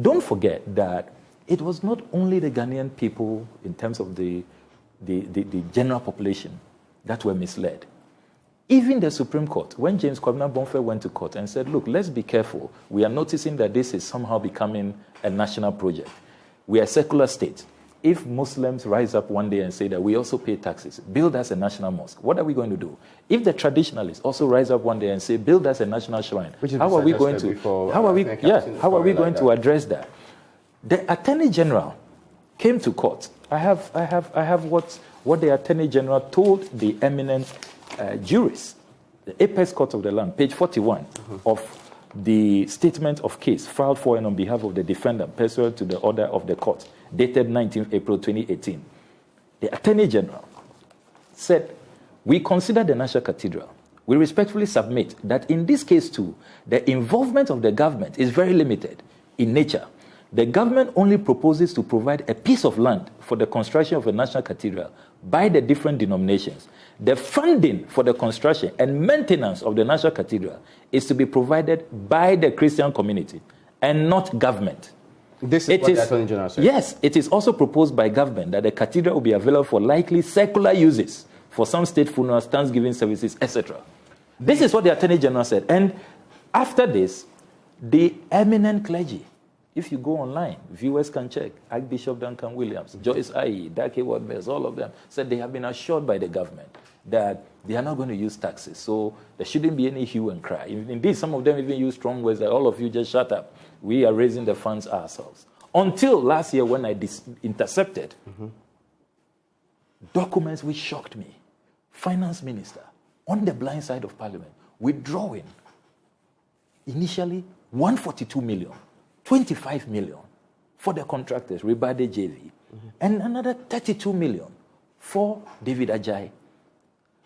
don't forget that it was not only the Ghanaian people in terms of the general population that were misled. Even the Supreme Court, when James Kwabena Bonnfield went to court and said, look, let's be careful. We are noticing that this is somehow becoming a national project. We are a secular state. If Muslims rise up one day and say that we also pay taxes, build us a national mosque, what are we going to do? If the traditionalists also rise up one day and say, build us a national shrine, how are we going to address that? The Attorney General came to court. I have what the Attorney General told the eminent jurists, the apex court of the land, page 41 of the statement of case filed for and on behalf of the defendant pursuant to the order of the court dated 19 April 2018. The Attorney General said, we consider the National Cathedral. We respectfully submit that in this case too, the involvement of the government is very limited in nature. The government only proposes to provide a piece of land for the construction of a national cathedral by the different denominations. The funding for the construction and maintenance of the national cathedral is to be provided by the Christian community and not government. This is what the Attorney General said. Yes, it is also proposed by government that the cathedral will be available for likely secular uses, for some state funerals, Thanksgiving services, etc. This is what the Attorney General said. And after this, the eminent clergy, if you go online, viewers can check, Archbishop Duncan Williams, Joyce Aye, Dark Hayward Mills, all of them said they have been assured by the government that they are not going to use taxes. So there shouldn't be any hue and cry. Indeed, some of them even use strong words that all of you just shut up. We are raising the funds ourselves. Until last year when I intercepted documents which shocked me. Finance Minister, on the blind side of Parliament, withdrawing initially 142 million. 25 million for the contractors, Ribade JV, and another 32 million for David Ajayi.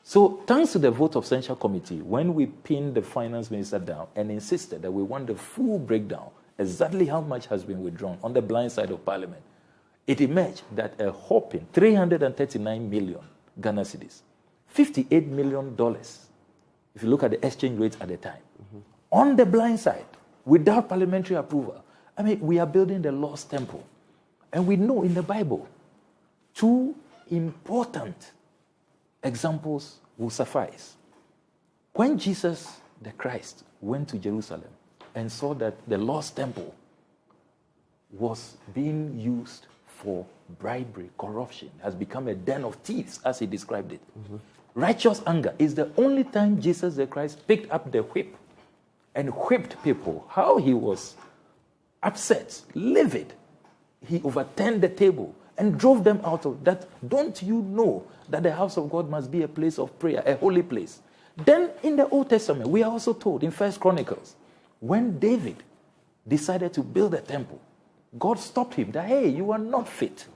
So thanks to the vote of Central Committee, when we pinned the finance minister down and insisted that we want the full breakdown, exactly how much has been withdrawn on the blind side of Parliament, it emerged that a whopping 339 million Ghana cedis, $58 million, if you look at the exchange rates at the time, on the blind side, without parliamentary approval. I mean, we are building the lost temple. And we know in the Bible, two important examples will suffice. When Jesus, the Christ, went to Jerusalem and saw that the lost temple was being used for bribery, corruption, has become a den of thieves, as he described it. Righteous anger is the only time Jesus, the Christ, picked up the whip and whipped people. How he was upset, livid. He overturned the table and drove them out of that. Don't you know that the house of God must be a place of prayer, a holy place? Then in the Old Testament, we are also told in 1 Chronicles, when David decided to build a temple, God stopped him that, hey, you are not fit.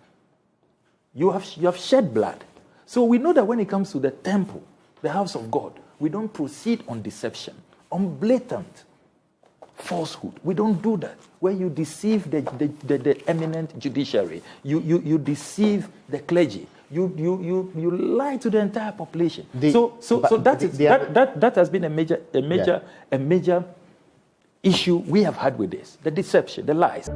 You have shed blood. So we know that when it comes to the temple, the house of God, we don't proceed on deception, on blatant falsehood. We don't do that. Where you deceive the eminent judiciary, you deceive the clergy, you lie to the entire population. That has been a major issue we have had with this, the deception, the lies.